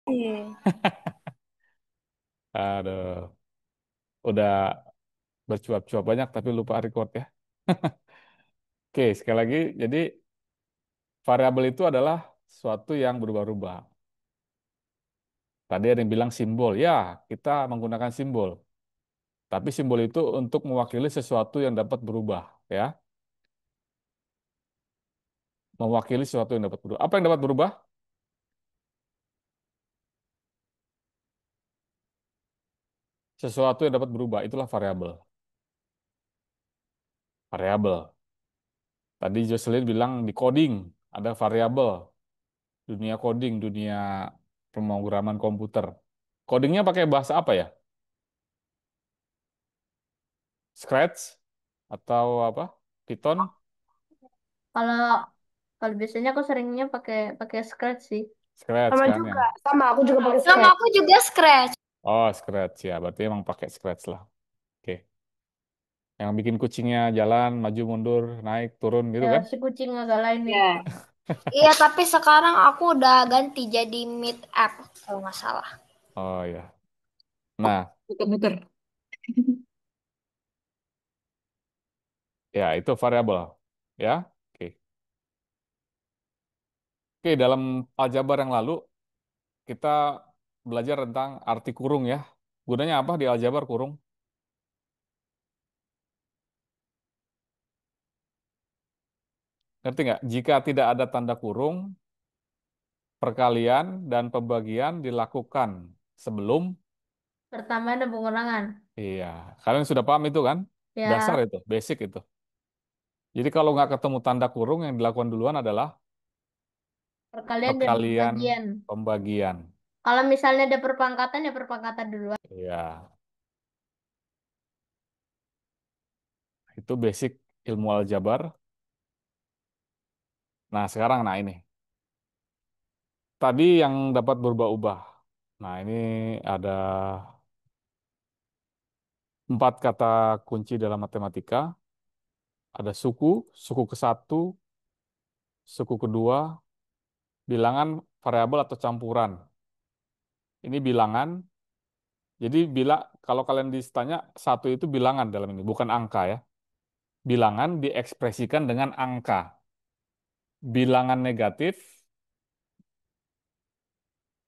Iya. Aduh, udah bercuap-cuap banyak tapi lupa record ya. Oke, sekali lagi, jadi variabel itu adalah suatu yang berubah-ubah. Tadi ada yang bilang simbol, ya kita menggunakan simbol. Tapi simbol itu untuk mewakili sesuatu yang dapat berubah, ya. Mewakili sesuatu yang dapat berubah. Apa yang dapat berubah? Sesuatu yang dapat berubah, itulah variabel. Variabel. Tadi Jocelyn bilang di coding ada variabel, dunia coding, dunia pemrograman komputer. Codingnya pakai bahasa apa ya? Scratch atau apa? Python? Kalau kalau biasanya aku seringnya pakai pakai Scratch sih. Scratch Sama kan juga, yang. sama aku juga pakai Sama Scratch. aku juga Scratch. Oh, Scratch ya. Berarti emang pakai Scratch lah. Oke. Yang bikin kucingnya jalan, maju mundur, naik, turun gitu Ya kan? si kucing agak lain nih. Ya, Iya, tapi sekarang aku udah ganti jadi Meet App kalau nggak salah. Oh ya. Nah, muter-muter. ya itu variabel. Ya. Oke. Oke, dalam aljabar yang lalu kita belajar tentang arti kurung ya. Gunanya apa di aljabar kurung? Ngerti nggak? Jika tidak ada tanda kurung, perkalian dan pembagian dilakukan sebelum. Pertambahan dan pengurangan. Iya, kalian sudah paham itu kan? Dasar Ya, itu, basic itu. Jadi kalau nggak ketemu tanda kurung, yang dilakukan duluan adalah perkalian dan perkalian pembagian. pembagian. Kalau misalnya ada perpangkatan ya perpangkatan duluan. Iya, itu basic ilmu aljabar. Nah, sekarang nah ini. Tadi yang dapat berubah-ubah. Nah, ini ada 4 kata kunci dalam matematika. Ada suku, suku ke satu, suku kedua, bilangan, variabel atau campuran. Ini bilangan. Jadi bila kalau kalian ditanya satu itu bilangan dalam ini, bukan angka ya. Bilangan diekspresikan dengan angka. Bilangan negatif.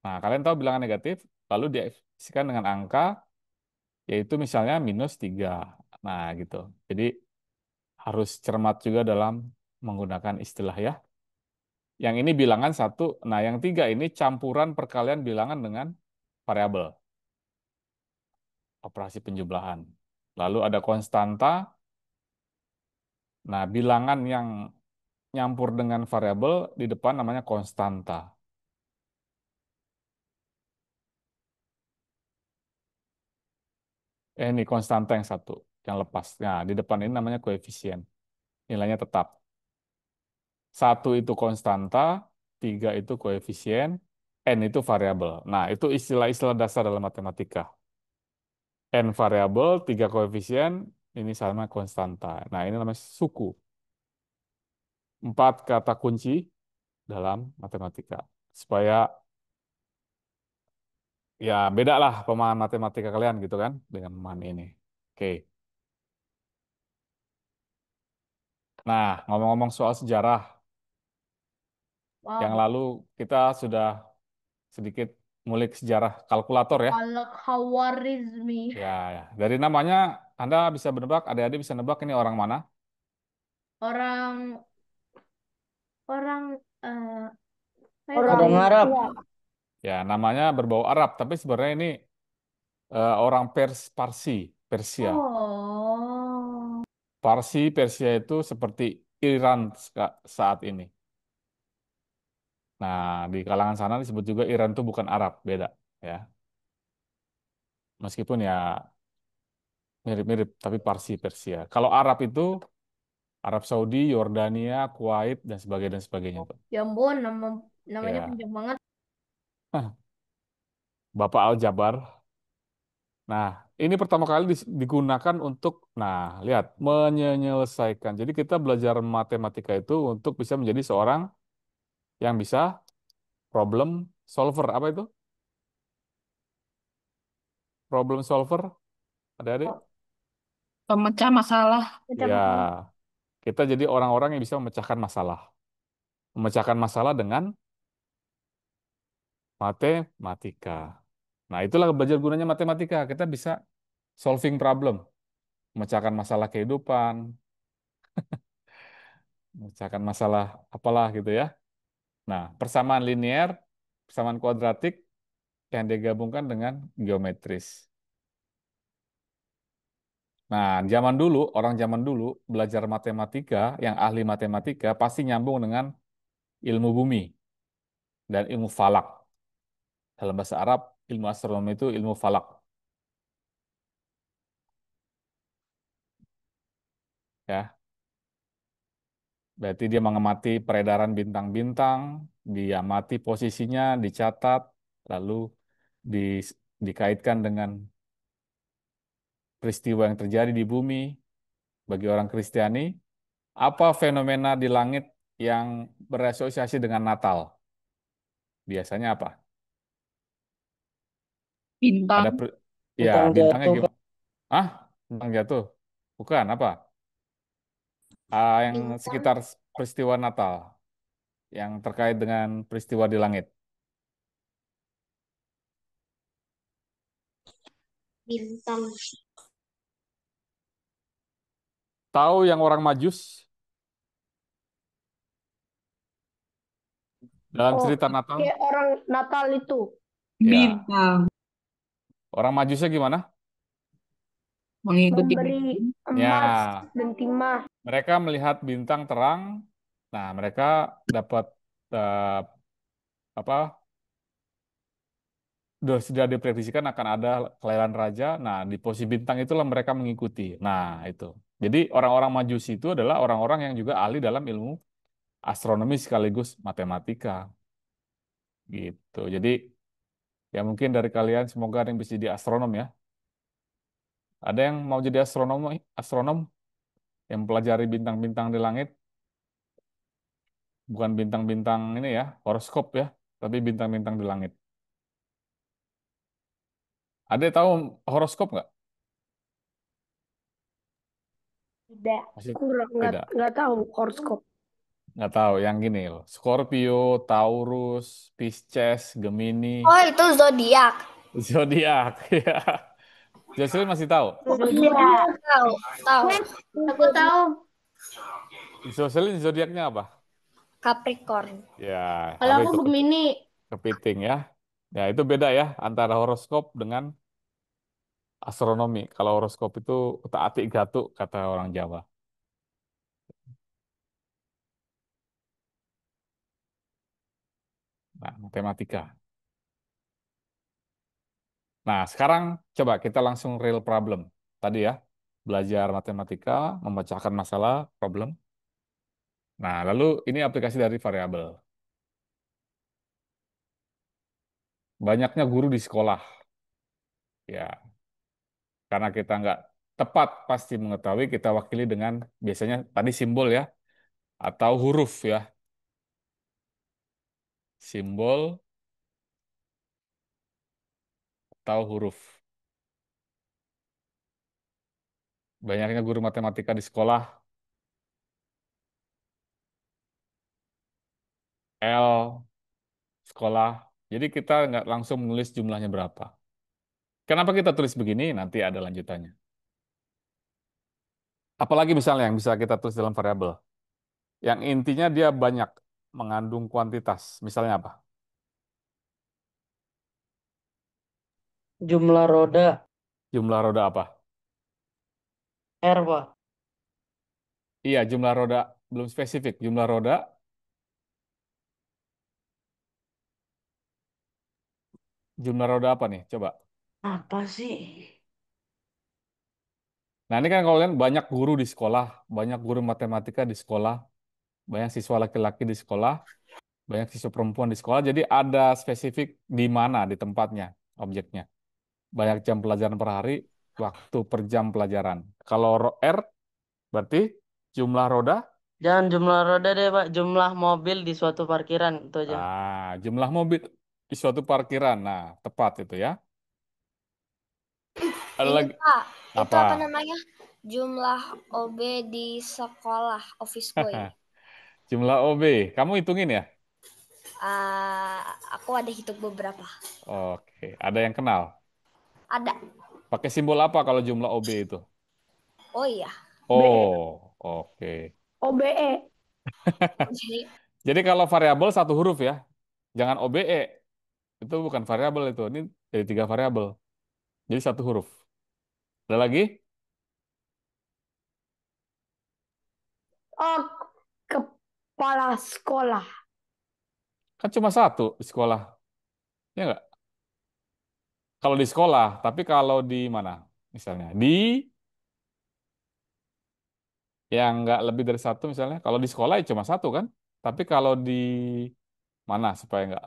Nah, kalian tahu bilangan negatif, lalu diekspresikan dengan angka, yaitu misalnya -3. Nah, gitu. Jadi harus cermat juga dalam menggunakan istilah ya. Yang ini bilangan satu, nah yang tiga ini campuran perkalian bilangan dengan variabel, operasi penjumlahan. Lalu ada konstanta, nah bilangan yang nyampur dengan variabel di depan namanya konstanta. Ini konstanta yang satu, yang lepas. Nah, di depan ini namanya koefisien, nilainya tetap. Satu itu konstanta, tiga itu koefisien, n itu variabel. Nah, itu istilah-istilah dasar dalam matematika. N variabel, tiga koefisien, ini sama konstanta. Nah, ini namanya suku. 4 kata kunci dalam matematika. Supaya ya beda lah pemahaman matematika kalian gitu kan dengan pemahaman ini. Oke. Nah, ngomong-ngomong soal sejarah, yang Wow. lalu kita sudah sedikit ngulik sejarah kalkulator ya. Kalau Khawarizmi. Ya, ya. Dari namanya Anda bisa menebak, adik-adik bisa nebak ini orang mana? Orang orang eh Orang tahu. Arab. Ya, namanya berbau Arab, tapi sebenarnya ini orang Parsi, Persia. Oh. Parsi, Persia itu seperti Iran saat ini. Nah, di kalangan sana disebut juga Iran itu bukan Arab, beda ya. Meskipun ya mirip-mirip, tapi Parsi, Persia. Kalau Arab itu Arab Saudi, Yordania, Kuwait, dan sebagainya tuh. Ya ampun, namanya Ya, panjang banget. Bapak Al-Jabar. Nah, ini pertama kali digunakan untuk, nah, lihat, menyelesaikan. Jadi kita belajar matematika itu untuk bisa menjadi seorang yang bisa problem solver. Apa itu? Problem solver, adik-adik? Oh, Pemecah masalah. macam Ya, masalah. kita jadi orang-orang yang bisa memecahkan masalah. Memecahkan masalah dengan matematika. Nah, itulah belajar gunanya matematika. Kita bisa solving problem, memecahkan masalah kehidupan, memecahkan masalah apalah gitu ya. Nah, persamaan linear, persamaan kuadratik yang digabungkan dengan geometris. Nah, orang zaman dulu belajar matematika, yang ahli matematika pasti nyambung dengan ilmu bumi dan ilmu falak. Dalam bahasa Arab, ilmu astronomi itu ilmu falak. Ya, berarti dia mengamati peredaran bintang-bintang, dia amati posisinya, dicatat, lalu di- dikaitkan dengan peristiwa yang terjadi di bumi. Bagi orang Kristiani, apa fenomena di langit yang berasosiasi dengan Natal? Biasanya apa? Bintang. Ada ya Bintang bintangnya jatuh. gimana? Ah, bintang jatuh. Bukan apa? Yang Bintang, sekitar peristiwa Natal, yang terkait dengan peristiwa di langit. bintang. Tahu yang orang Majus dalam Oh, cerita Natal? kayak orang Natal itu. Ya, Bintang. orang Majusnya gimana? Mengikuti Memberi bintang. emas Ya, dan timah. mereka melihat bintang terang. Nah, mereka dapat eh, apa? Sudah diprediksikan akan ada kelahiran raja. Nah, di posisi bintang itulah mereka mengikuti. Nah, itu. Jadi orang-orang Majusi itu adalah orang-orang yang juga ahli dalam ilmu astronomi sekaligus matematika. Gitu. Jadi ya mungkin dari kalian semoga ada yang bisa jadi astronom ya. Ada yang mau jadi astronom yang mempelajari bintang-bintang di langit, bukan bintang-bintang ini ya, horoskop ya, tapi bintang-bintang di langit. Ada yang tahu horoskop nggak? Tidak. Masih Kurang tidak. nggak tahu horoskop. Nggak tahu. Yang gini loh. Scorpio, Taurus, Pisces, Gemini, Oh, itu zodiak. zodiak. Ya. Jocelyn masih tahu. Zodiak. Tahu, tahu. Aku tahu. Jocelyn zodiaknya apa? Capricorn. Ya, Kalau tapi aku itu Gemini. kepiting ya. Ya, itu beda ya antara horoskop dengan astronomi. Kalau horoskop itu utak-atik gatuk kata orang Jawa. Nah, matematika. Nah, sekarang coba kita langsung real problem. Tadi ya, belajar matematika, memecahkan masalah, problem. Nah, lalu ini aplikasi dari variabel. Banyaknya guru di sekolah. Ya, karena kita nggak tepat pasti mengetahui, kita wakili dengan biasanya tadi simbol ya, atau huruf ya. Simbol atau huruf. Banyaknya guru matematika di sekolah, L, sekolah. Jadi kita nggak langsung menulis jumlahnya berapa. Kenapa kita tulis begini? Nanti ada lanjutannya. Apalagi misalnya yang bisa kita tulis dalam variabel. Yang intinya dia banyak mengandung kuantitas. Misalnya apa? Jumlah roda. Jumlah roda apa? R, Pak. Iya, jumlah roda belum spesifik. Jumlah roda apa nih? Coba. Apa sih? Nah, ini kan kalau kalian banyak guru di sekolah, banyak guru matematika di sekolah, banyak siswa laki-laki di sekolah, banyak siswa perempuan di sekolah. Jadi ada spesifik di mana, di tempatnya, objeknya. Banyak jam pelajaran per hari, waktu per jam pelajaran. Kalau R berarti jumlah roda, Jangan jumlah roda deh, Pak. Jumlah mobil di suatu parkiran. Itu aja. jumlah mobil di suatu parkiran. Nah, tepat itu ya. Ada Ini lagi Pak, itu apa? apa namanya? Jumlah OB di sekolah, office boy. Jumlah OB. Kamu hitungin ya? Ah, aku ada hitung beberapa. Oke. Ada yang kenal? Ada. Pakai simbol apa kalau jumlah OB itu? Oh iya. Oh, oke. OBE. Jadi Jadi kalau variabel satu huruf ya, jangan OBE. Itu bukan variabel itu. Ini jadi tiga variabel. Jadi satu huruf. Ada lagi? Oh, kepala sekolah. Kan cuma satu di sekolah. Ya nggak? Kalau di sekolah, tapi kalau di mana? Misalnya di yang nggak lebih dari satu misalnya. Kalau di sekolah ya cuma satu kan? Tapi kalau di mana supaya nggak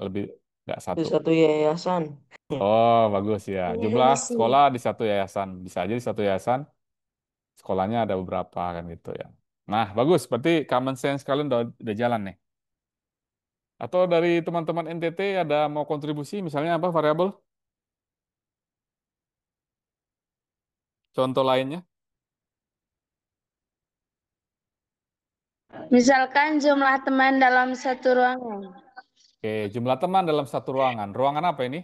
Itu satu? satu yayasan. Oh, bagus ya. Jumlah ini sih. sekolah di satu yayasan. Bisa aja di satu yayasan, sekolahnya ada beberapa kan gitu ya. Nah, bagus. Berarti common sense kalian udah jalan nih. Atau dari teman-teman NTT ada mau kontribusi, misalnya apa variabel? Contoh lainnya? Misalkan jumlah teman dalam satu ruangan. Oke, jumlah teman dalam satu ruangan. Ruangan apa ini?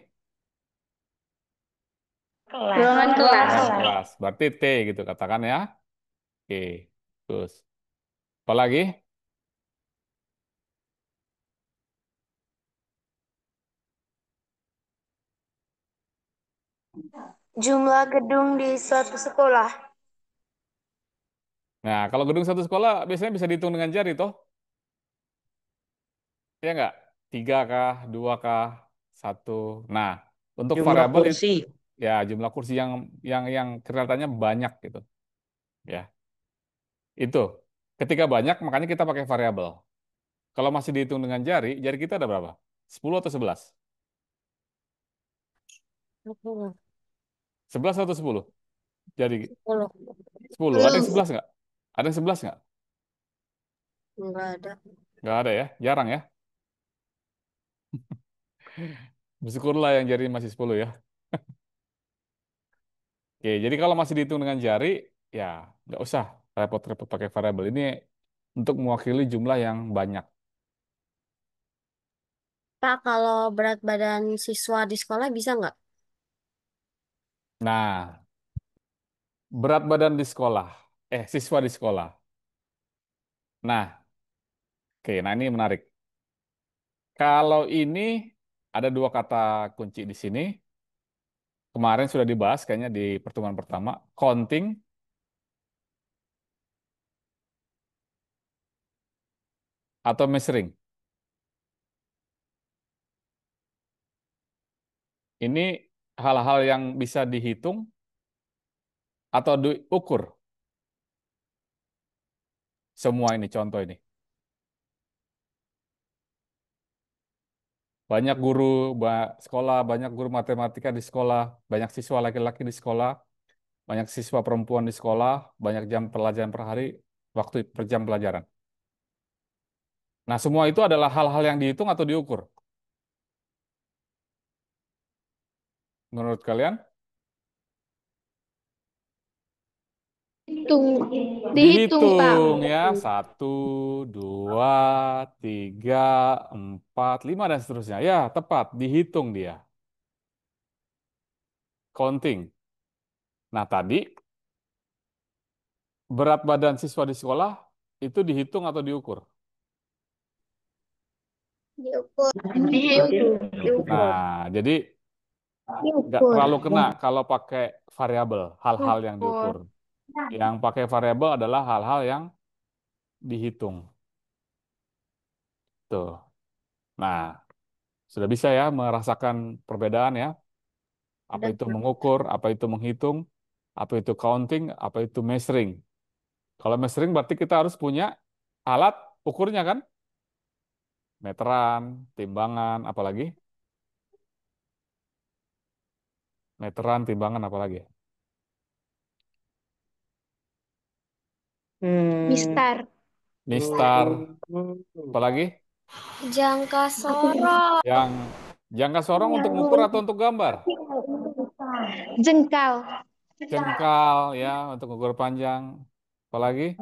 Ruangan kelas. Ruangan kelas. Berarti T gitu katakan ya. Oke, terus. Apa lagi? Jumlah gedung di suatu sekolah. Nah, kalau gedung satu sekolah biasanya bisa dihitung dengan jari toh? Ya nggak? Tiga kah, dua kah, satu. Nah, untuk Jumlah variabel itu kursi. ya jumlah kursi yang kelihatannya banyak gitu. Ya, itu. Ketika banyak, makanya kita pakai variabel. Kalau masih dihitung dengan jari, jari kita ada berapa? 10 atau 11? 11 atau 10? Jari 10. Ada yang Belum. 11 nggak? Ada yang 11 nggak? Enggak ada. Nggak ada ya? Jarang ya? Bersyukurlah yang jari masih 10 ya. Oke, jadi kalau masih dihitung dengan jari, ya nggak usah repot-repot pakai variabel. Ini untuk mewakili jumlah yang banyak. Pak, kalau berat badan siswa di sekolah bisa nggak? Nah, berat badan di sekolah, siswa di sekolah. Nah, oke, nah ini menarik. Kalau ini ada dua kata kunci di sini. Kemarin sudah dibahas kayaknya di pertemuan pertama, counting atau measuring. Ini hal-hal yang bisa dihitung atau diukur. Semua ini contoh ini. Banyak guru sekolah, banyak guru matematika di sekolah, banyak siswa laki-laki di sekolah, banyak siswa perempuan di sekolah, banyak jam pelajaran per hari, waktu per jam pelajaran. Nah, semua itu adalah hal-hal yang dihitung atau diukur. Menurut kalian? Hitung. Dihitung, Pak. Dihitung ya, satu, dua, tiga, empat, lima, dan seterusnya. Ya, tepat, dihitung dia. Counting. Nah, tadi berat badan siswa di sekolah itu dihitung atau diukur? Diukur. Diukur. Nah, jadi nggak Diukur. terlalu kena kalau pakai variabel, hal-hal yang Diukur. diukur. Yang pakai variabel adalah hal-hal yang dihitung. Tuh. Nah, sudah bisa ya merasakan perbedaan ya. Apa Dan itu mengukur, apa itu menghitung, apa itu counting, apa itu measuring. Kalau measuring berarti kita harus punya alat ukurnya kan? Meteran, timbangan, apalagi? Meteran, timbangan, apalagi? Hmm. Mistar. Mistar, apalagi? Jangka sorot. Yang jangka sorong untuk mengukur atau untuk gambar? Jengkal. Jengkal ya untuk ukur panjang. Apalagi?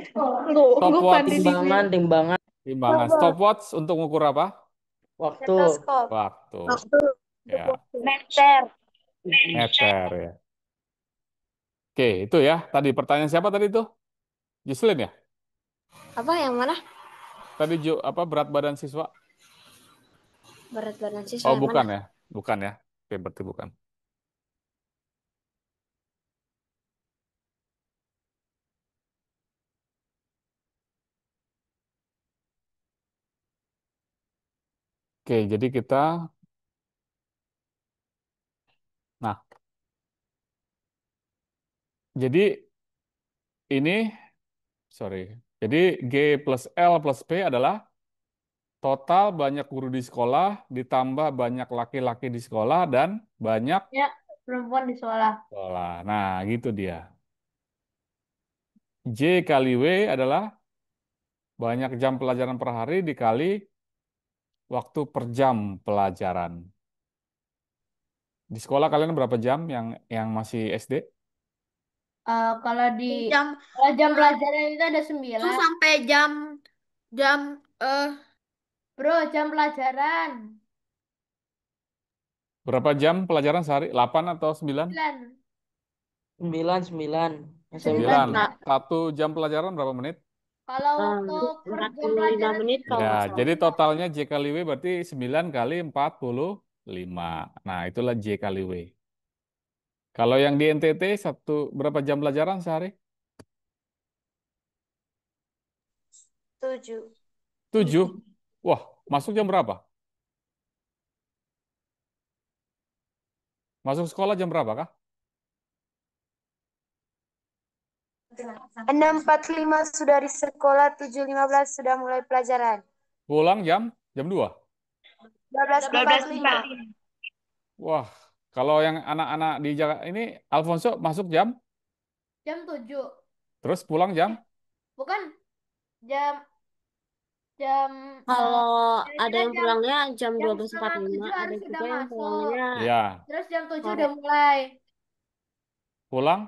Stopwatch. Timbangan, timbangan. Timbangan. Stopwatch untuk ukur apa? Waktu. Stetoskop. Waktu. Ya, Meter. meter ya. Oke, itu ya. Tadi pertanyaan siapa tadi itu? Gislin ya? Apa yang mana? Tadi apa berat badan siswa? Berat badan siswa Oh, yang bukan mana? ya. Bukan ya. Oke, berarti bukan. Oke, jadi kita nah, jadi ini sorry. Jadi G plus L plus P adalah total banyak guru di sekolah ditambah banyak laki-laki di sekolah dan banyak Ya, perempuan di sekolah. sekolah. Nah, gitu dia. J kali W adalah banyak jam pelajaran per hari dikali waktu per jam pelajaran. Di sekolah kalian berapa jam yang masih SD? Kalau di Jam kalau jam eh, pelajaran itu ada itu 9. sampai jam jam Bro, jam pelajaran Berapa jam pelajaran sehari? 8 atau 9? 9. 9, 9. 9 9. SMP. ya. Satu jam pelajaran berapa menit? Kalau Eh, untuk per jam 45 pelajaran menit kalau Ya, nggak salah. jadi totalnya J kali W berarti 9 kali 45. Nah, itulah J kali W. Kalau yang di NTT berapa jam pelajaran sehari? 7. 7. Wah, masuk jam berapa? Masuk sekolah jam berapa kah? 6.45 sudah di sekolah, 7.15 sudah mulai pelajaran. Pulang jam 2. 12.45. Wah, kalau yang anak-anak di Jakarta ini Alfonso masuk Jam 7. terus pulang jam Bukan jam jam Kalau ada kira-kira yang jam pulangnya jam jam setengah 12.45, 7 ada harus sudah juga yang masuk. pulangnya ya, Terus jam 7 sore. udah mulai. pulang.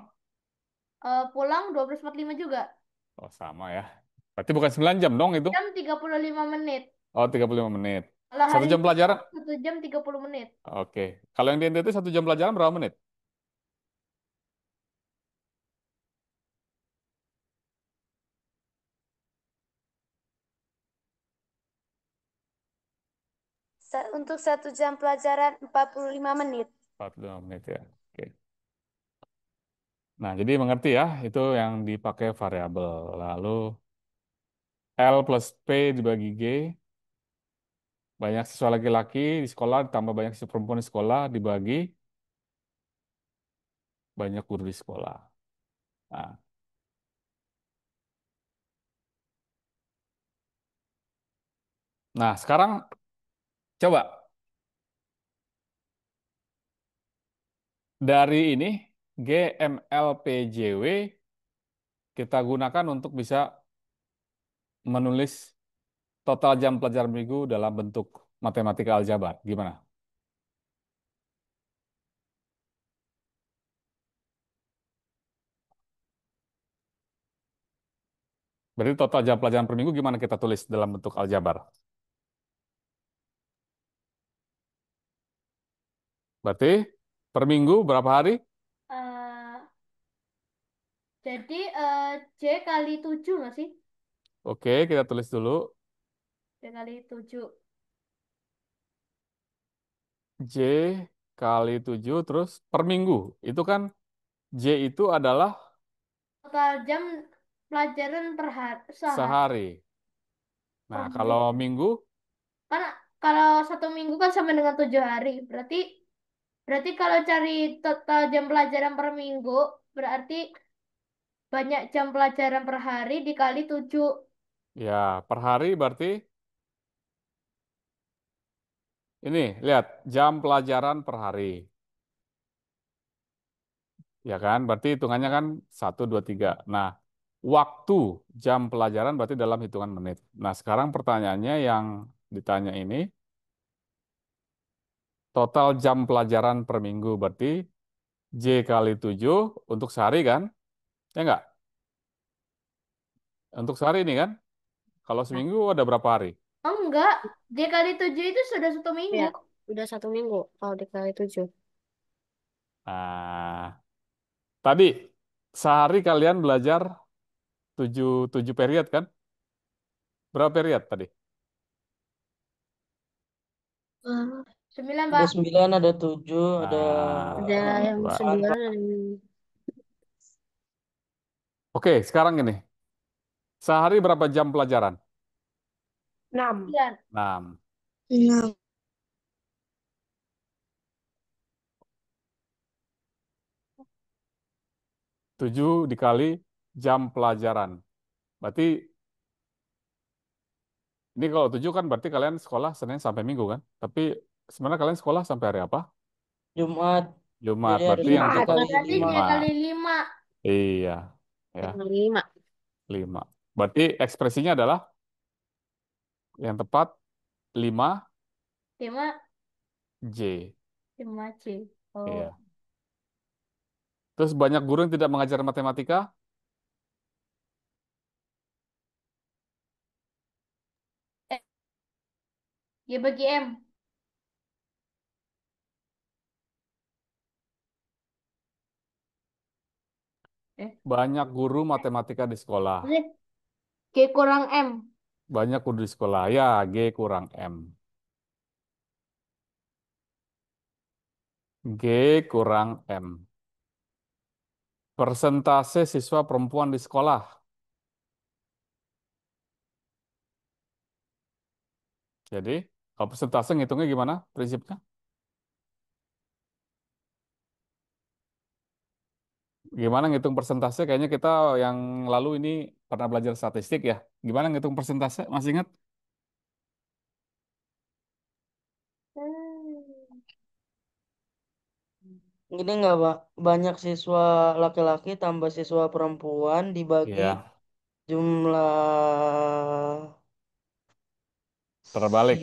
Pulang 12.45 juga. Oh, sama ya. Berarti bukan 9 jam dong itu. Jam 35 menit. Oh, 35 menit. Kalau Satu hari jam Jumat pelajaran. 1 jam 30 menit. Oke. Kalau yang di NTT 1 jam pelajaran berapa menit? Untuk 1 jam pelajaran 45 menit. 45 menit ya. Oke. Nah, jadi mengerti ya, itu yang dipakai variabel. Lalu L plus P dibagi G, banyak siswa laki-laki di sekolah ditambah banyak siswa perempuan di sekolah dibagi banyak guru di sekolah. Nah, sekarang coba dari ini GMLPJW kita gunakan untuk bisa menulis total jam pelajaran minggu dalam bentuk matematika aljabar. Gimana? Berarti total jam pelajaran per minggu gimana kita tulis dalam bentuk aljabar? Berarti per minggu berapa hari? Eh, jadi J kali 7 nggak sih? Oke, kita tulis dulu. J kali 7. J kali 7 terus per minggu. Itu kan J itu adalah Total jam pelajaran per hari, sehari sehari. per Nah, minggu. kalau minggu, Kan kalau 1 minggu kan sama dengan 7 hari. Berarti berarti kalau cari total jam pelajaran per minggu, berarti banyak jam pelajaran per hari dikali 7. ya per hari berarti ini, lihat, jam pelajaran per hari. Ya kan, berarti hitungannya kan 1, 2, 3. Nah, waktu jam pelajaran berarti dalam hitungan menit. Nah, sekarang pertanyaannya yang ditanya ini, total jam pelajaran per minggu berarti J kali 7 untuk sehari kan? Ya enggak? Untuk sehari ini kan? Kalau seminggu ada berapa hari? Oh enggak, dia kali 7 itu sudah 1 minggu. Ya, udah 1 minggu kalau dikali 7. Nah, tadi sehari kalian belajar 7 period kan? Berapa period tadi? 9, Ada Pak. 9, ada 7, ada Ada yang Coba. 9, ada yang Oke, sekarang ini. Sehari berapa jam pelajaran? 6. 9. 6. 6. 7 dikali jam pelajaran. Berarti ini kalau 7 kan berarti kalian sekolah Senin sampai Minggu kan? Tapi sebenarnya kalian sekolah sampai hari apa? Jumat. Jumat. Jadi harus Berarti yang Jumat. tepat Berarti dikali 5. dia 5. kali 5. Iya. Ya, kali 5. 5. Berarti ekspresinya adalah yang tepat 5 5, J. 5C. Oh. Iya. Terus banyak guru yang tidak mengajar matematika? Eh, ya bagi M. Eh, Banyak guru matematika di sekolah. Berarti G kurang M. Banyak guru di sekolah. Ya, G kurang M. G kurang M. Persentase siswa perempuan di sekolah. Jadi, kalau persentase ngitungnya gimana prinsipnya? Gimana ngitung persentase? Kayaknya kita yang lalu ini pernah belajar statistik ya. Gimana ngitung persentase? Masih ingat? Hmm. Gini nggak, Pak? Banyak siswa laki-laki tambah siswa perempuan dibagi Iya, jumlah terbalik.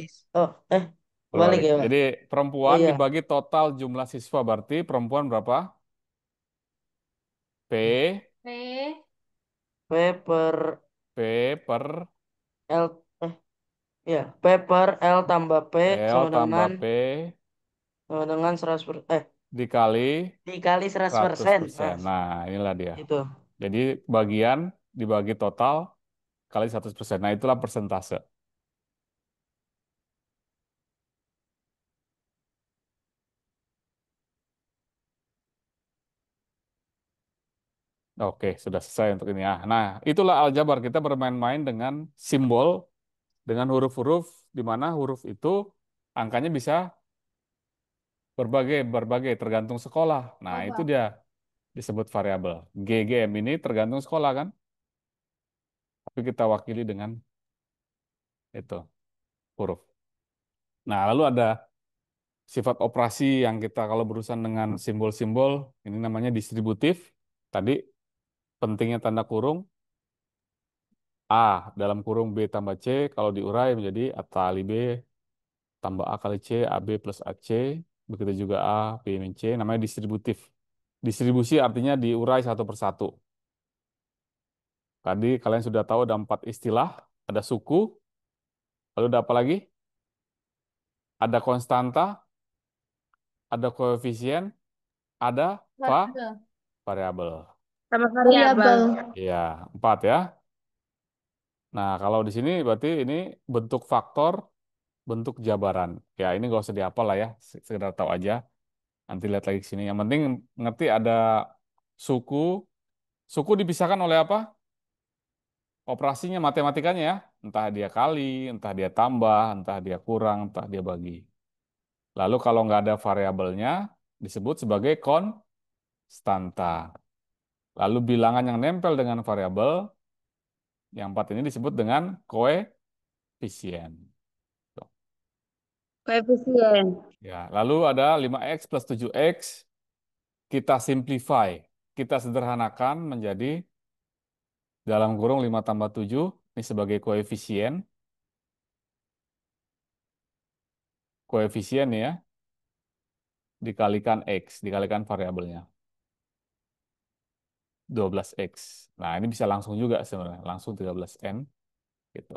balik Terbalik. ya, Pak. Jadi Oh perempuan iya, dibagi total jumlah siswa. Berarti perempuan berapa? P, P. P per P per L ya, P per L tambah P L sama tambah dengan P 100 dikali dikali 100%. 100%. Nah, Nah, inilah dia. itu. Jadi bagian dibagi total kali 100%. Nah, itulah persentase. Oke, sudah selesai untuk ini ya. Nah, itulah aljabar. Kita bermain-main dengan simbol, dengan huruf-huruf, di mana huruf itu angkanya bisa berbagai, berbagai tergantung sekolah. Nah, itu Apa? dia disebut variabel. GGM ini tergantung sekolah kan, tapi kita wakili dengan itu huruf. Nah, lalu ada sifat operasi yang kita kalau berurusan dengan simbol-simbol, ini namanya distributif. Tadi pentingnya tanda kurung, A dalam kurung B tambah C, kalau diurai menjadi A kali B tambah A kali C, AB plus AC, begitu juga A, B min C, namanya distributif. Distribusi artinya diurai satu persatu. Tadi kalian sudah tahu ada 4 istilah, ada suku, lalu ada apa lagi? Ada konstanta, ada koefisien, ada Variabel. variabel. Sama Variabel. variabel. Iya, 4 ya. Nah, kalau di sini berarti ini bentuk faktor, bentuk jabaran. Ya, ini gak usah dihafal lah ya, sekedar tahu aja. Nanti lihat lagi ke sini. Yang penting ngerti ada suku. Suku dipisahkan oleh apa? Operasinya, matematikanya ya. Entah dia kali, entah dia tambah, entah dia kurang, entah dia bagi. Lalu kalau nggak ada variabelnya, disebut sebagai konstanta. Lalu bilangan yang nempel dengan variabel, yang 4 ini disebut dengan koefisien. Tuh. Koefisien. Ya, lalu ada 5x plus 7x, kita simplify, kita sederhanakan menjadi dalam kurung 5 tambah 7, ini sebagai koefisien. Koefisien ya, dikalikan X, dikalikan variabelnya. 12X. Nah, ini bisa langsung juga sebenarnya. Langsung 13N gitu.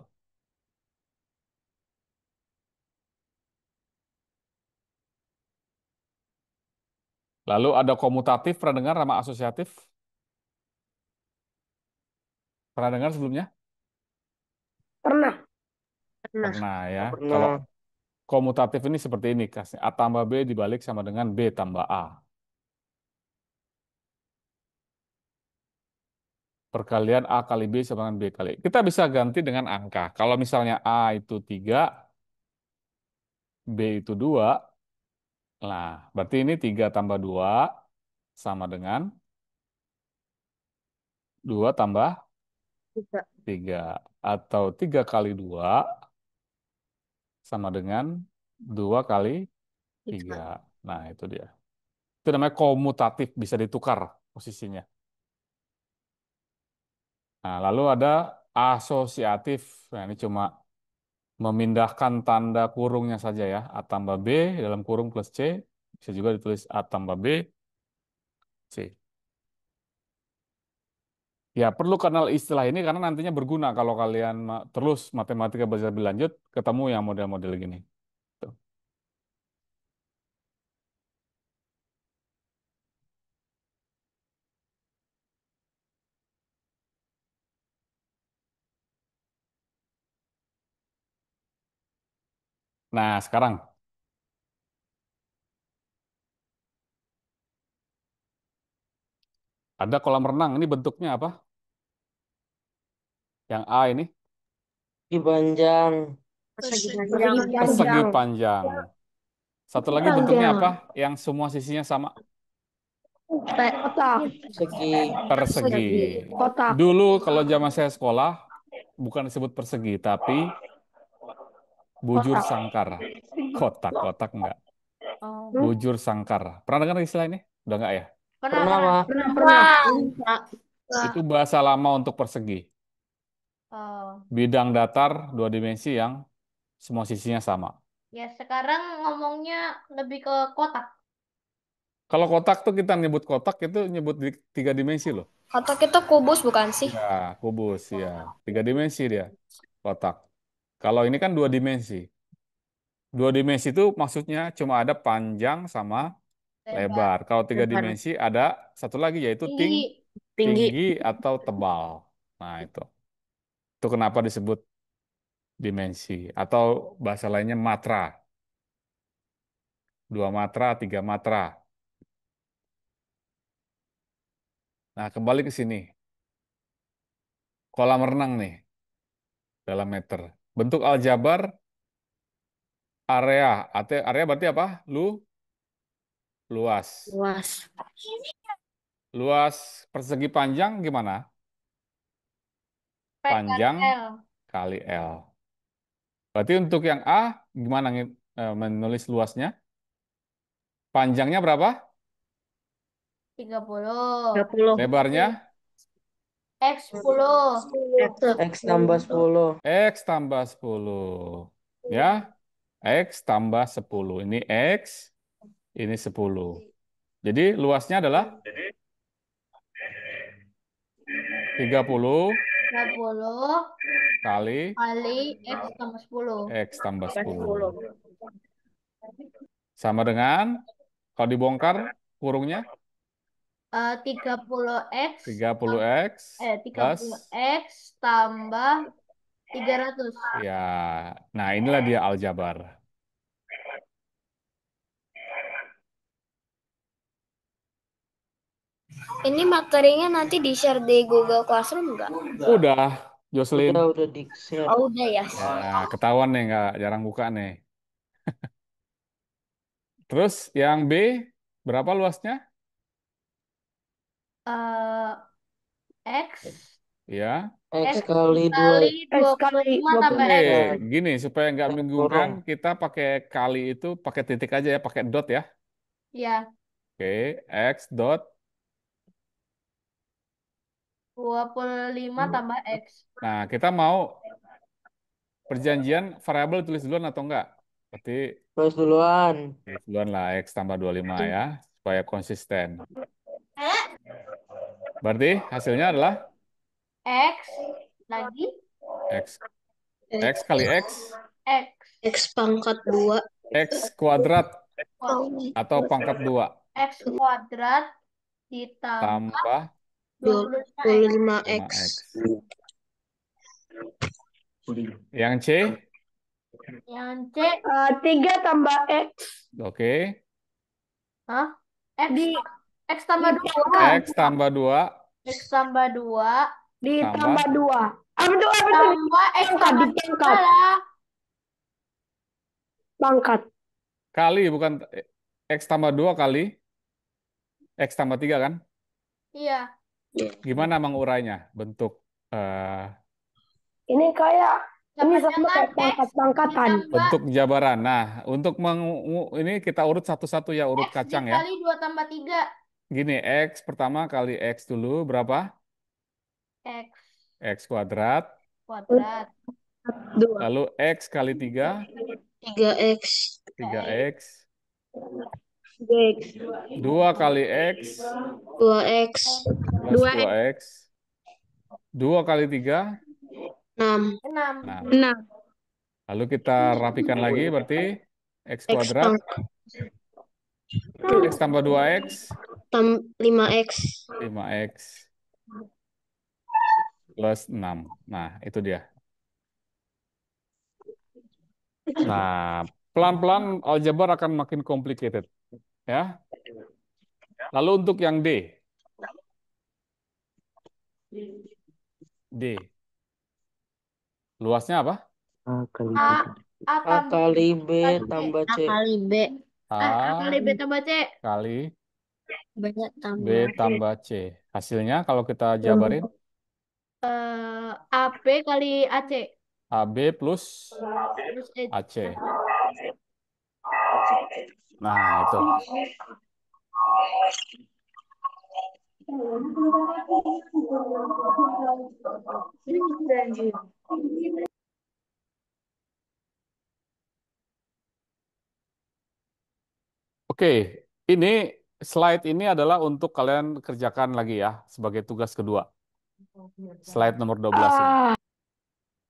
Lalu ada komutatif, pernah dengar nama asosiatif? Pernah dengar sebelumnya? Pernah. Pernah. Pernah ya. Nggak Kalau pernah. komutatif ini seperti ini, kasih A tambah B dibalik sama dengan B tambah A. Perkalian A kali B sama dengan B kali. Kita bisa ganti dengan angka. Kalau misalnya A itu 3, B itu 2, nah berarti ini 3 tambah 2 sama dengan 2 tambah Tiga. 3. Atau 3 kali 2 sama dengan 2 kali 3. Tiga. Nah, itu dia. Itu namanya komutatif, bisa ditukar posisinya. Nah, lalu ada asosiatif. Nah, ini cuma memindahkan tanda kurungnya saja ya. A tambah B dalam kurung plus C. Bisa juga ditulis A tambah B, C. Ya, perlu kenal istilah ini karena nantinya berguna kalau kalian terus matematika belajar lebih lanjut, ketemu yang model-model gini. Tuh. Nah, sekarang ada kolam renang. Ini bentuknya apa? Yang A ini Di panjang. Persegi Persegi panjang. persegi panjang. panjang. Satu lagi bentuknya Panjang. apa? Yang semua sisinya sama. Kotak. Segi. Persegi. Kotak. Dulu kalau zaman saya sekolah, bukan disebut persegi, tapi bujur Kotak. sangkar. Kotak-kotak enggak. Oh, Bujur sangkar. Pernah dengar istilah ini? Udah enggak ya? pernah, Pernah, pernah. Pak? Pernah. Enggak. Itu bahasa lama untuk persegi. Oh, Bidang datar dua dimensi yang semua sisinya sama. ya sekarang ngomongnya lebih ke kotak. Kalau kotak tuh kita nyebut kotak itu nyebut di tiga dimensi loh. Kotak itu kubus bukan sih? Ya, kubus ya. Tiga dimensi dia, kotak. Kalau ini kan dua dimensi. Dua dimensi itu maksudnya cuma ada panjang sama Lebar. lebar. Kalau tiga Lebar. dimensi ada satu lagi yaitu Tinggi. Tinggi. tinggi atau tebal. Nah, itu. Itu kenapa disebut dimensi. Atau bahasa lainnya matra. Dua matra, tiga matra. Nah, kembali ke sini. Kolam renang nih, dalam meter. Bentuk aljabar area. Area berarti apa? Luas. Luas. Luas persegi panjang gimana? P kali Panjang L. kali L. Berarti untuk yang A, gimana menulis luasnya? Panjangnya berapa? 30. 30. Lebarnya? X 10. X tambah 10. X tambah 10. Ya, X tambah 10. Ini X, ini 10. Jadi luasnya adalah 30 30 kali kali X tambah 10. X tambah 10. 10. Sama dengan, kalau dibongkar kurungnya, 30X 30X plus, 30X tambah 300. ya, nah inilah dia aljabar. Ini materinya nanti di-share di Google Classroom nggak? Udah, Jocelyn. Udah di-share. Oh, udah ya. Ya, ketahuan nih, nggak jarang buka nih. Terus yang B, berapa luasnya? Eh, X Ya, X X kali 2. kali X kali 25 tambah X. Gini, supaya nggak membingungkan, Kurung. kita pakai kali itu pakai titik aja ya, pakai dot ya. Ya, Oke, X dot. 25 tambah X. Nah, kita mau perjanjian variabel tulis duluan atau enggak? Berarti Terus duluan. tulis duluan lah, X tambah 25 ya, supaya konsisten. Berarti hasilnya adalah X lagi X. X kali X. X X pangkat 2. X kuadrat kuadrat. atau pangkat 2. X kuadrat ditambah Tambah 25X. 25X. 5X. Yang C, Yang C, 3 tambah X oke. hah? X, di X tambah 2. X tambah 2 X tambah 2 ditambah tambah 2. Apa tuh? tambah X Pangkat, tambah dipangkat. 3 lah. Pangkat. kali, bukan X tambah 2 kali X tambah 3 kan? Iya. Gimana mengurainya? Bentuk eh, Ini kayak ini Sama sama dengan kayak X pangkat-pangkatan. ditambah bentuk jabaran. Nah, untuk ini kita urut satu-satu ya, urut X kacang ya. dikali 2 tambah 3. Gini, X pertama kali X dulu berapa? X X kuadrat. kuadrat. 2. Lalu X kali 3, 3X. 3X. X. 2 kali X 2X. plus 2X. 2 kali 3, 6. 6. 6. 6. Lalu kita rapikan lagi, berarti X X kuadrat, X tambah 2X, 5X. 5X plus 6. Nah, itu dia. Nah, pelan-pelan aljabar akan makin complicated. Ya. Lalu untuk yang D. D. Luasnya apa? A kali B. A, A A tambah kali B kali B. tambah A C. kali B. A A kali B tambah C. kali Banyak B tambah. tambah C. Hasilnya kalau kita jabarin, AP kali AC. AB plus Terus E. AC. Nah, itu. Oke, ini slide ini adalah untuk kalian kerjakan lagi ya sebagai tugas kedua. Slide nomor 12 ini.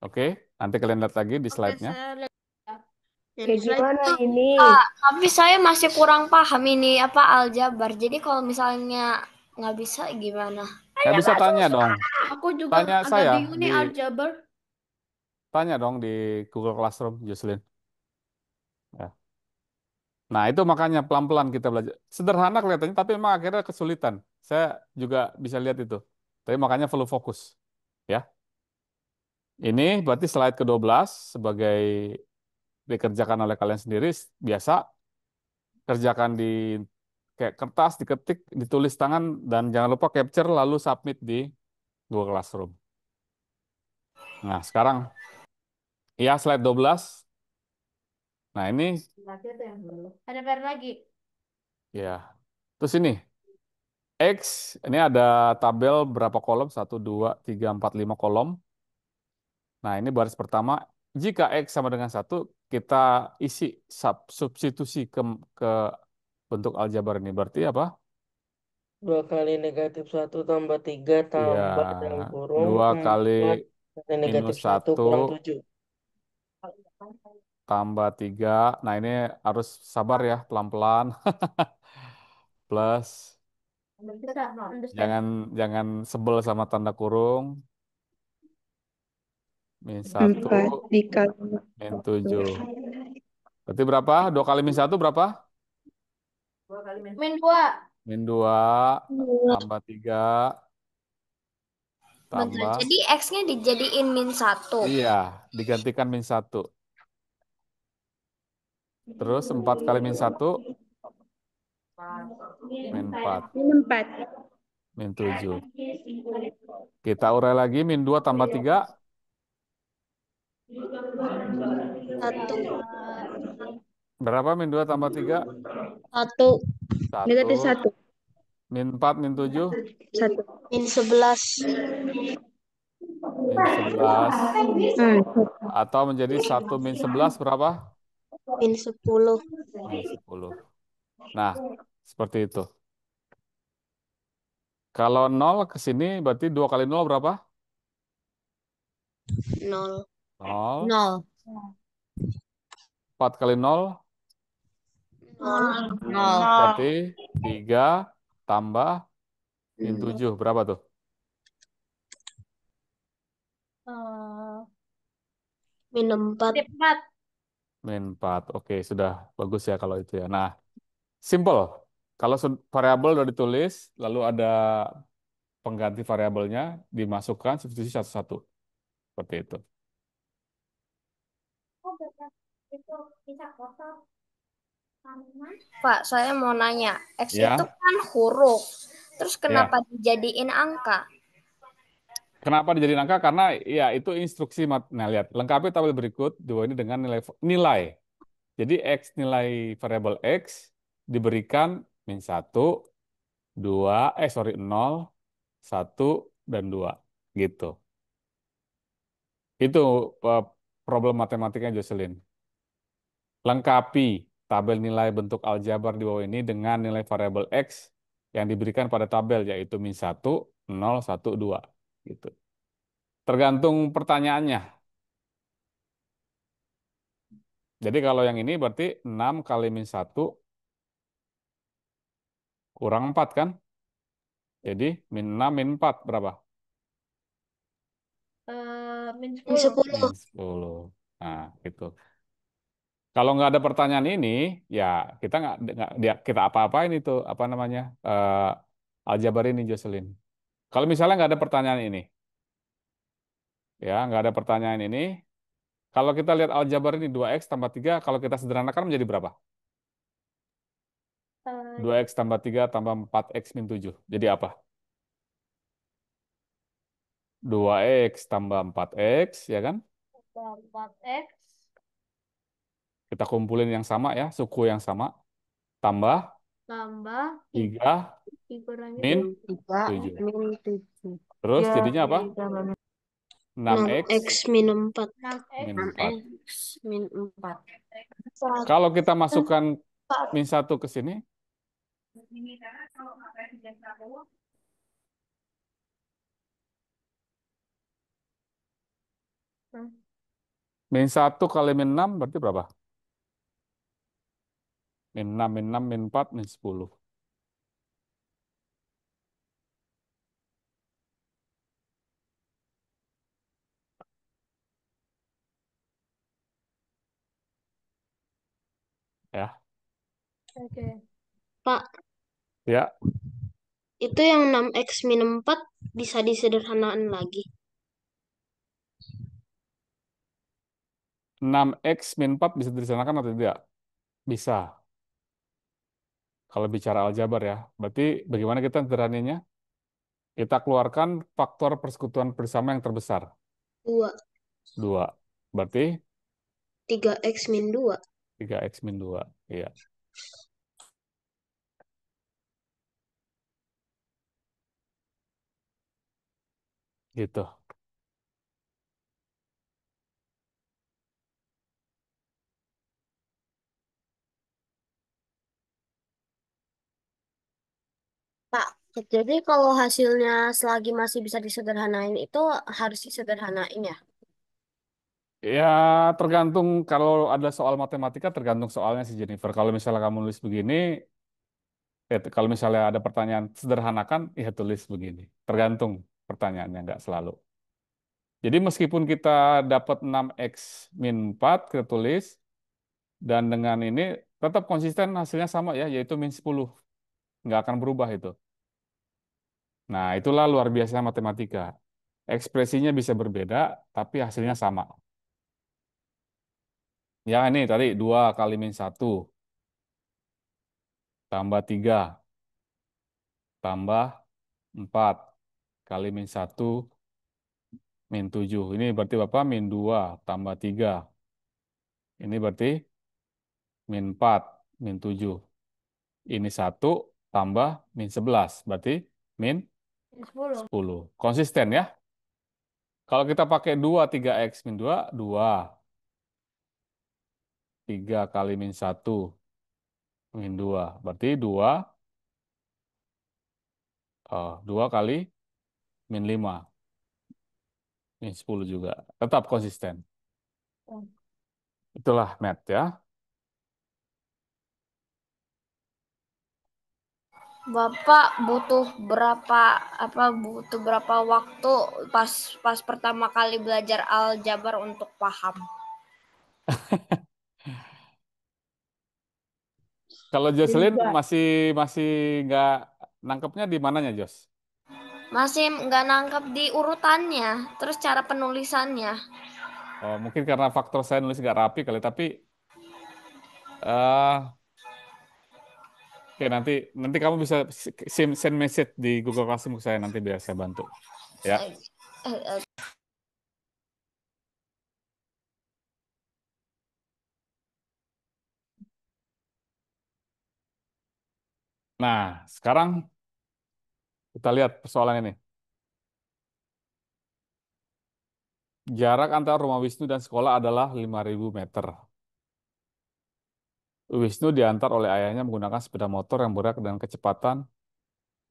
Oke, nanti kalian lihat lagi di slide-nya. Kayak gimana ini? Tapi saya masih kurang paham ini apa aljabar. Jadi kalau misalnya nggak bisa gimana? Nggak bisa tanya dong. Aku juga Tanya agak saya bingung nih aljabar. tanya dong di Google Classroom, Jocelyn. Ya. Nah, itu makanya pelan-pelan kita belajar. Sederhana kelihatannya, tapi memang akhirnya kesulitan. Saya juga bisa lihat itu. Tapi makanya perlu fokus. Ya. Ini berarti slide ke-12 sebagai dikerjakan oleh kalian sendiri. Biasa kerjakan di kayak kertas, diketik, ditulis tangan, dan jangan lupa capture lalu submit di Google Classroom. Nah, sekarang ya slide 12. Nah, ini Ada PR lagi. ya. Terus ini X, ini ada tabel berapa kolom? 1, 2, 3, 4, 5 kolom. Nah, ini baris pertama. Jika X sama dengan 1, kita isi substitusi ke bentuk aljabar ini. Berarti apa? 2 kali negatif 1 tambah 3 Ya, tambah dalam kurung 2 kali 4 kali negatif minus 1 1 kurang 7. tambah 3. Nah, ini harus sabar ya, pelan-pelan. Plus, Bisa understand. jangan sebel sama tanda kurung. Min 1, 4 dikali min 7. Berarti berapa? 2 kali min 1 berapa? Min 2. Min 2 tambah 3 Bentar, tambah. jadi X-nya dijadiin -1. Iya, digantikan min 1. Terus 4 kali min 1 min 4 min 4. min 7. Kita urai lagi min 2 tambah 3 1. berapa? Min 2 tambah 3 1. Negatif 1. 1. Min 4 min 7 1. -11. min 11. Hmm. Atau menjadi 1 min 11 berapa? -10. Min 10. Nah, seperti itu. Kalau 0 ke sini berarti 2 kali 0 berapa? 0. 0. 0. 4 kali 0 0. berarti 3 tambah min 7. Berapa tuh? Eh, Min 4. Tip 4. Min 4. Oke, sudah bagus ya kalau itu ya. Nah, simple. Kalau variabel udah ditulis, lalu ada pengganti variabelnya, dimasukkan substitusi satu-satu. Seperti itu. Itu bisa kotor. Pak, saya mau nanya. X itu Ya, kan huruf. Terus kenapa ya. dijadiin angka? Kenapa dijadiin angka? Karena ya itu instruksi. Nah, lihat. Lengkapi tabel berikut dua ini dengan nilai. Jadi X nilai variabel X diberikan min 1, 2, 0, 1, dan 2. Gitu. Itu eh, problem matematikanya Jocelyn. Lengkapi tabel nilai bentuk aljabar di bawah ini dengan nilai variabel X yang diberikan pada tabel, yaitu min 1, 0, 1, 2. Gitu. Tergantung pertanyaannya. Jadi kalau yang ini berarti 6 kali min 1 kurang 4 kan? Jadi min 6 min 4 berapa? Min Min 10. 10. Min 10. Nah, itu. Kalau nggak ada pertanyaan ini, ya kita kita apa-apain itu apa namanya aljabar ini Jocelyn. Kalau misalnya nggak ada pertanyaan ini, ya nggak ada pertanyaan ini. Kalau kita lihat aljabar ini 2x tambah 3, kalau kita sederhanakan menjadi berapa? Eh, 2x tambah 3 tambah 4x min 7. Jadi apa? 2x tambah 4x, ya kan? 4x Kita kumpulin yang sama ya, suku yang sama. Tambah tambah 3 dikurangi min 3 7. min 7. Terus Ya, jadinya apa? tambah 6x 6x min 4. 6x min 4. 6x min 4. Kalau kita masukkan min 1 ke sini, min 1 kali min 6 berarti berapa? Min 6, min 6, min 4, min 10. Ya, Oke. Pak, ya. itu yang 6x min 4 bisa disederhanakan lagi. 6x min 4 bisa disederhanakan atau tidak? Bisa. Kalau bicara aljabar ya. Berarti bagaimana kita sederhananya? Kita keluarkan faktor persekutuan bersama yang terbesar. 2. 2. Berarti 3x min 2. 3x min 2. Iya, gitu. Pak, jadi kalau hasilnya selagi masih bisa disederhanain itu harus disederhanain ya? Ya, tergantung kalau ada soal matematika, tergantung soalnya sih Jennifer. Kalau misalnya kamu nulis begini, kalau misalnya ada pertanyaan sederhanakan, ya tulis begini. Tergantung pertanyaannya, nggak selalu. Jadi meskipun kita dapat 6x min 4, kita tulis, dan dengan ini tetap konsisten hasilnya sama ya, yaitu min 10. Nggak akan berubah itu. Nah, itulah luar biasa matematika. Ekspresinya bisa berbeda, tapi hasilnya sama. Ya ini tadi 2 kali min 1 tambah 3 tambah 4 kali min 1 min 7. Ini berarti Bapak min 2 tambah 3. Ini berarti min 4 min 7. Ini 1 tambah min 11. Berarti min 10. 10. Konsisten ya. Kalau kita pakai 2, 3x min 2, 2. 3 kali min 1 min 2. Berarti 2 2 kali min 5. Min 10 juga. Tetap konsisten. Itulah math ya. Bapak butuh berapa waktu pas pertama kali belajar aljabar untuk paham? Kalau Jocelyn Juga. masih masih nggak nangkepnya di mananya, Jos? Masih nggak nangkep di urutannya, terus cara penulisannya. Oh, mungkin karena faktor saya nulis nggak rapi kali, tapi eh oke, nanti nanti kamu bisa send message di Google Classroom ke saya, nanti biar saya bantu. Ya. Eh, eh, eh, Nah, sekarang kita lihat persoalan ini. Jarak antara rumah Wisnu dan sekolah adalah 5.000 meter. Wisnu diantar oleh ayahnya menggunakan sepeda motor yang bergerak dengan kecepatan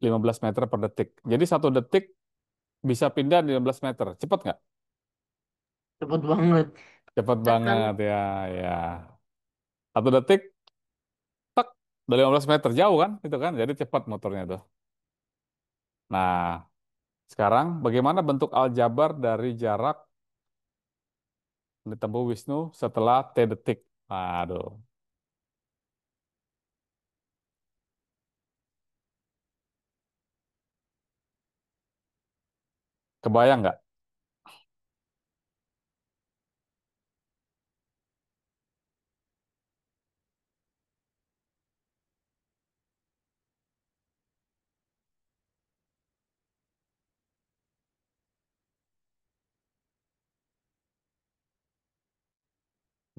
15 meter per detik. Jadi 1 detik bisa pindah 15 meter. Cepat nggak? Cepet banget. Cepat Cepat banget banget. ya, ya. 1 detik, tak, udah 15 meter. Jauh kan? Itu kan? Jadi cepat motornya tuh. Nah, sekarang bagaimana bentuk aljabar dari jarak ditempuh Wisnu setelah T detik? Aduh, kebayang nggak?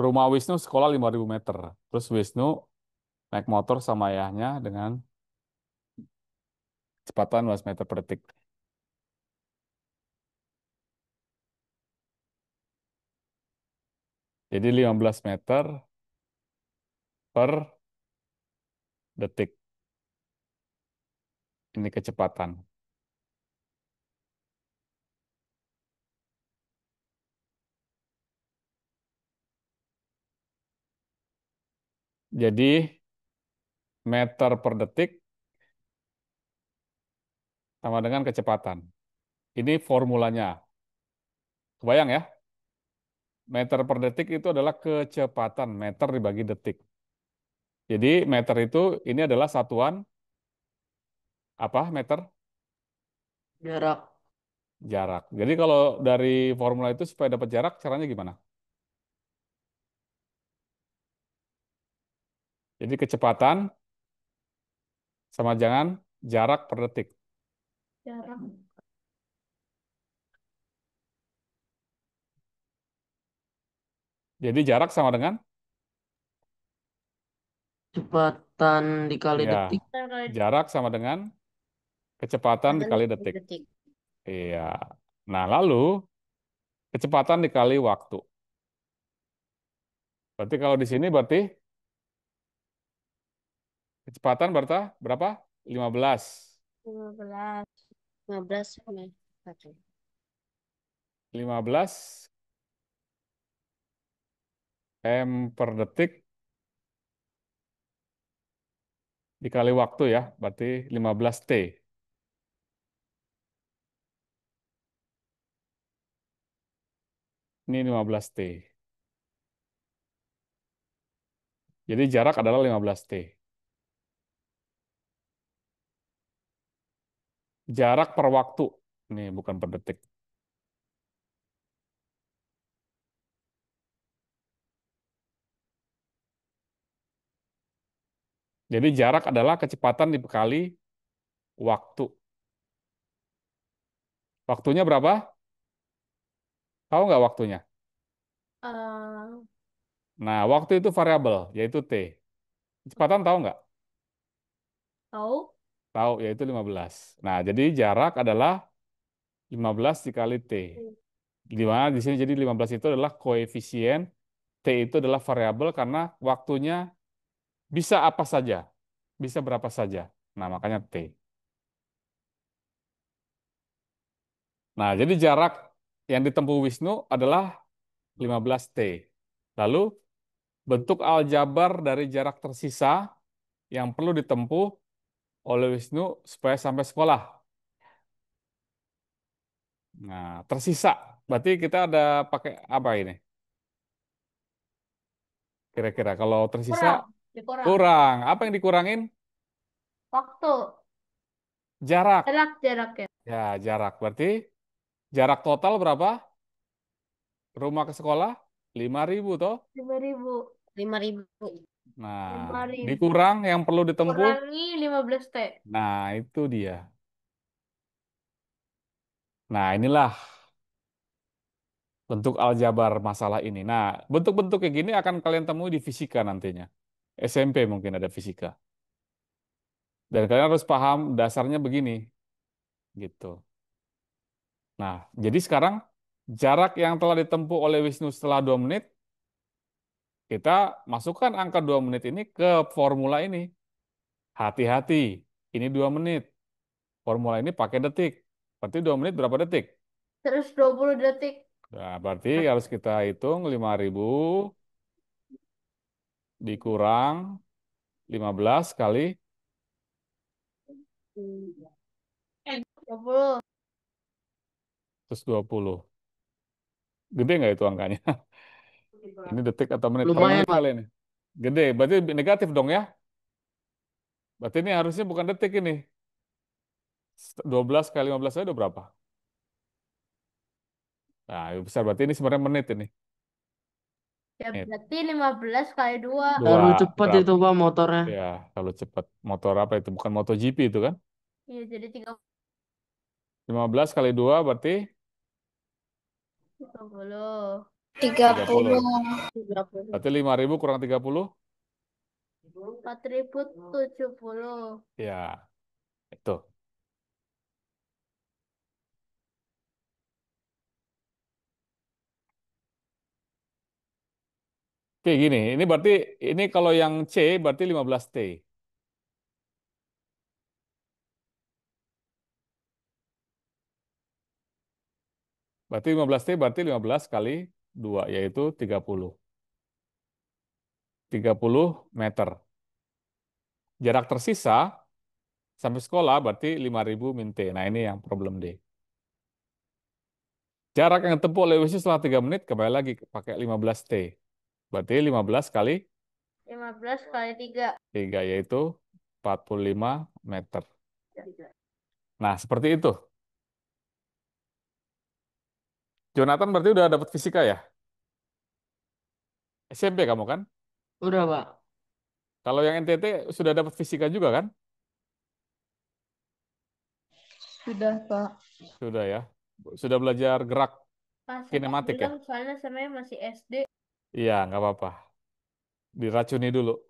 Rumah Wisnu sekolah 5.000 meter. Terus Wisnu naik motor sama ayahnya dengan kecepatan 15 meter per detik. Jadi 15 meter per detik. Ini kecepatan. Jadi meter per detik sama dengan kecepatan. Ini formulanya. Kebayang ya? Meter per detik itu adalah kecepatan. Meter dibagi detik. Jadi meter itu ini adalah satuan apa meter? Jarak. Jarak. Jadi kalau dari formula itu supaya dapat jarak, caranya gimana? Jadi kecepatan sama jangan jarak per detik. Jarak. Jadi jarak sama dengan Kecepatan dikali ya detik. jarak sama dengan kecepatan dikali detik. Detik. Iya. Nah, lalu kecepatan dikali waktu. Berarti kalau di sini berarti kecepatan berapa? 15. 15. 15 meter. 15 m per detik dikali waktu ya, berarti 15 T. Ini 15 T. Jadi jarak adalah 15 T. Jarak per waktu. Ini bukan per detik. Jadi jarak adalah kecepatan dikali waktu. Waktunya berapa? Tahu nggak waktunya? Eh, Nah, waktu itu variabel, yaitu T. Kecepatan tahu nggak? tahu? Tahu, yaitu 15. Nah, jadi jarak adalah 15 dikali T. Di mana di sini jadi 15 itu adalah koefisien, T itu adalah variabel karena waktunya bisa apa saja, bisa berapa saja. Nah, makanya T. Nah, jadi jarak yang ditempuh Wisnu adalah 15T. Lalu bentuk aljabar dari jarak tersisa yang perlu ditempuh oleh Wisnu supaya sampai sekolah. Nah, tersisa. Berarti kita ada pakai apa ini? Kira-kira kalau tersisa Kurang. Dikurang. kurang. Apa yang dikurangin? Waktu. Jarak. Jarak ya. Ya, jarak. Berarti jarak total berapa? Rumah ke sekolah? 5.000 toh. 5.000. 5.000. Nah, 5.000. dikurang yang perlu ditempuh. Kurangi 15T. Nah, itu dia. Nah, inilah bentuk aljabar masalah ini. Nah, bentuk-bentuk kayak gini akan kalian temui di fisika nantinya. SMP mungkin ada fisika. Dan kalian harus paham dasarnya begini, gitu. Nah, jadi sekarang jarak yang telah ditempuh oleh Wisnu setelah 2 menit, kita masukkan angka 2 menit ini ke formula ini. Hati-hati, ini 2 menit. Formula ini pakai detik. Berarti 2 menit berapa detik? 120 detik. Nah, berarti harus kita hitung 5.000 dikurang 15 kali 20. 120. Gede nggak itu angkanya? Ini detik atau menit? Per Lumayan, menit Pak. kali ini. Gede, berarti negatif dong ya? Berarti ini harusnya bukan detik ini. 12 kali 15 aja udah berapa? Nah, besar berarti ini sebenarnya menit ini. Ya Menit. berarti 15 kali 2. Terlalu Dua, cepat berapa? itu Pak motornya. Ya, kalau cepat. Motor apa itu? Bukan MotoGP itu kan? Iya jadi 15 kali 2 berarti 30. 30. 30. Berarti 5.000 kurang 30? 4.070. Ya, itu. Oke, gini. Ini berarti, ini kalau yang C berarti 15T. Berarti 15T berarti 15 kali 2, yaitu 30. 30 meter. Jarak tersisa sampai sekolah berarti 5.000 min T. Nah, ini yang problem D. Jarak yang ditempuh oleh Wisnu setelah 3 menit, kembali lagi pakai 15T. Berarti 15 kali 15 kali 3. 3, yaitu 45 meter. Nah, seperti itu. Jonathan berarti udah dapat fisika ya? SMP kamu kan? Udah, Pak. Kalau yang NTT sudah dapat fisika juga kan? Sudah, Pak. Sudah ya. Sudah belajar gerak Pas saya kinematik ya? belum soalnya saya masih SD. Iya, nggak apa-apa. Diracuni dulu.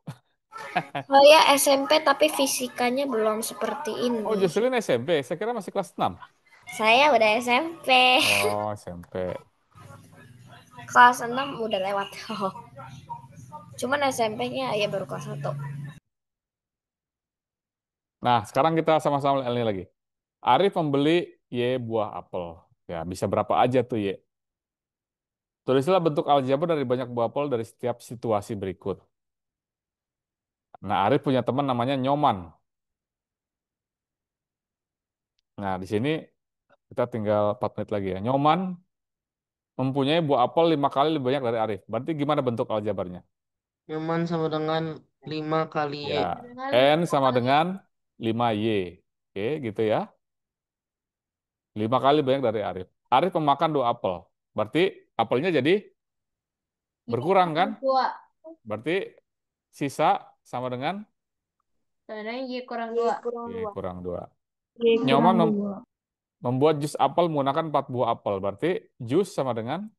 Saya SMP tapi fisikanya belum seperti Oh, ini. justru ini SMP. Saya kira masih kelas 6. Saya udah SMP. Oh, SMP. Kelas 6 udah lewat. Cuman SMP-nya ya baru kelas 1. Nah, sekarang kita sama-sama lihat ini lagi. Arif membeli Y buah apel. Ya, bisa berapa aja tuh Y? Tulislah bentuk aljabar dari banyak buah apel dari setiap situasi berikut. Nah, Arif punya teman namanya Nyoman. Nah, di sini kita tinggal 4 menit lagi ya. Nyoman mempunyai buah apel 5 kali lebih banyak dari Arif. Berarti gimana bentuk aljabarnya? Nyaman sama dengan 5 kali Y. Ya, Dengan N sama dengan 5Y. Oke, gitu ya. 5 kali banyak dari Arif. Arif memakan 2 apel. Berarti apelnya jadi berkurang kan? 2. Berarti sisa sama dengan Soalnya Y kurang Y 2. kurang Y 2. kurang 2. Y Nyoman kurang 2. membuat jus apel menggunakan 4 buah apel. Berarti jus sama dengan,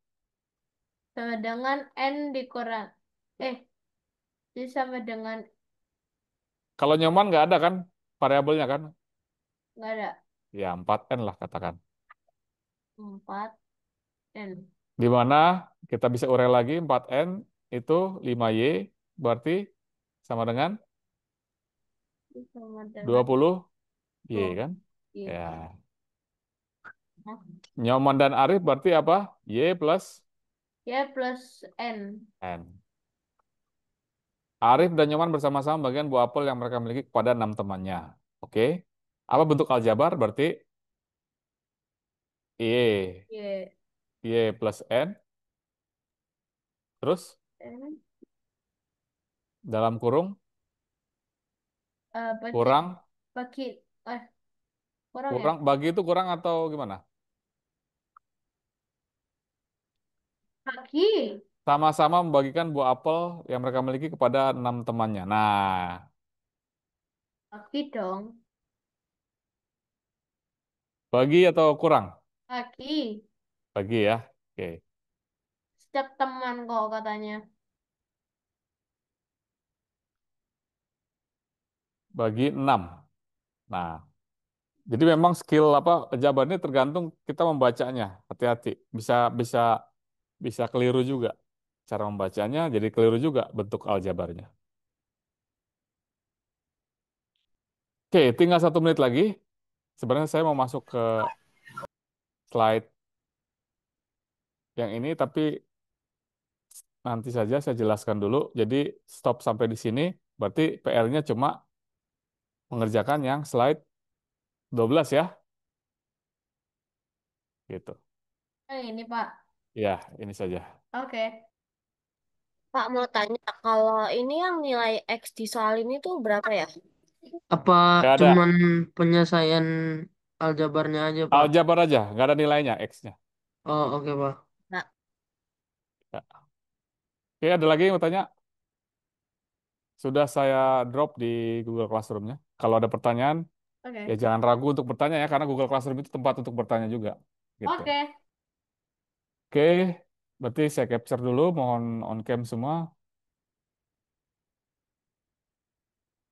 Sama dengan N dikurang. Jadi sama dengan kalau Nyoman nggak ada kan variabelnya kan? nggak ada. Ya 4N lah katakan. 4 N. Di mana kita bisa urai lagi 4N itu 5Y berarti sama dengan Sama dengan 20Y 20. kan? Y. Ya. Nyoman dan Arif berarti apa? Y plus Y plus N. N. Arif dan Nyoman bersama-sama bagian buah apel yang mereka miliki kepada 6 temannya. Oke. Apa bentuk aljabar? Berarti Y. Y. Y plus N. Terus N. dalam kurung Berarti kurang bagi, eh, kurang ya? kurang bagi itu kurang atau gimana? Bagi. Sama-sama membagikan buah apel yang mereka miliki kepada 6 temannya. Nah, Bagi dong. bagi atau kurang? Bagi. Bagi ya. Oke. Setiap teman kok katanya. Bagi 6. Nah, jadi memang skill apa jawaban ini tergantung kita membacanya. Hati-hati. Bisa bisa bisa keliru juga. Cara membacanya jadi keliru juga bentuk aljabarnya. Oke, tinggal 1 menit lagi. Sebenarnya saya mau masuk ke slide yang ini, tapi nanti saja saya jelaskan dulu. Jadi stop sampai di sini. Berarti PR-nya cuma mengerjakan yang slide 12 ya. Gitu. Ini Pak. Ya, ini saja. Oke. Pak mau tanya, kalau ini yang nilai X di soal ini tuh berapa ya? Apa Nggak ada. cuman penyelesaian aljabarnya aja, Pak? Aljabar aja, nggak ada nilainya X-nya. Oh, oke, Pak. Nah, Ya. Oke, ada lagi yang mau tanya? Sudah saya drop di Google Classroom-nya. Kalau ada pertanyaan, Oke. ya jangan ragu untuk bertanya ya, karena Google Classroom itu tempat untuk bertanya juga. Gitu. Oke. Oke, berarti saya capture dulu, mohon on cam semua.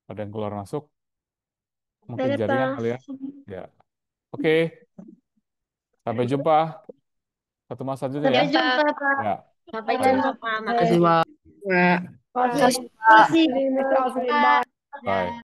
Ada yang keluar masuk, mungkin Dadah, jaringan Pak. kali ya. Ya, oke, sampai jumpa. Satu masa saja ya. Sampai jumpa, Pak. Ya, Sampai bye. jumpa, Pak. Terima kasih, Makasih. Pak. Terima kasih. Bye.